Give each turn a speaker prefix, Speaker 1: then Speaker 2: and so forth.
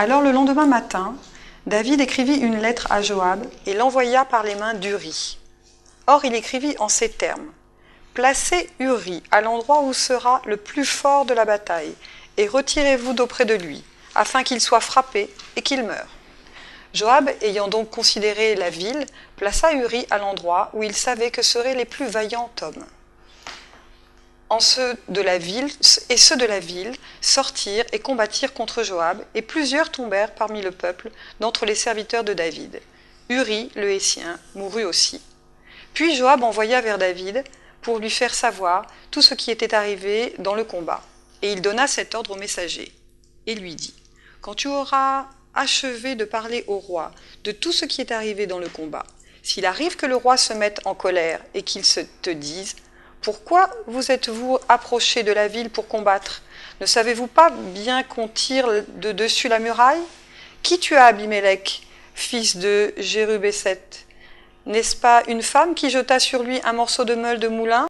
Speaker 1: Alors le lendemain matin, David écrivit une lettre à Joab et l'envoya par les mains d'Uri. Or il écrivit en ces termes: « Placez Uri à l'endroit où sera le plus fort de la bataille, et retirez-vous d'auprès de lui, afin qu'il soit frappé et qu'il meure. » Joab, ayant donc considéré la ville, plaça Uri à l'endroit où il savait que seraient les plus vaillants hommes. Ceux de la ville sortirent et combattirent contre Joab, et plusieurs tombèrent parmi le peuple, d'entre les serviteurs de David. Uri, le Hétien, mourut aussi. Puis Joab envoya vers David pour lui faire savoir tout ce qui était arrivé dans le combat. Et il donna cet ordre au messager, et lui dit: « Quand tu auras achevé de parler au roi de tout ce qui est arrivé dans le combat, s'il arrive que le roi se mette en colère et qu'il te dise: « Pourquoi vous êtes-vous approché de la ville pour combattre? Ne savez-vous pas bien qu'on tire de dessus la muraille? Qui tua Abimélec, fils de Jérubéseth? N'est-ce pas une femme qui jeta sur lui un morceau de meule de moulin?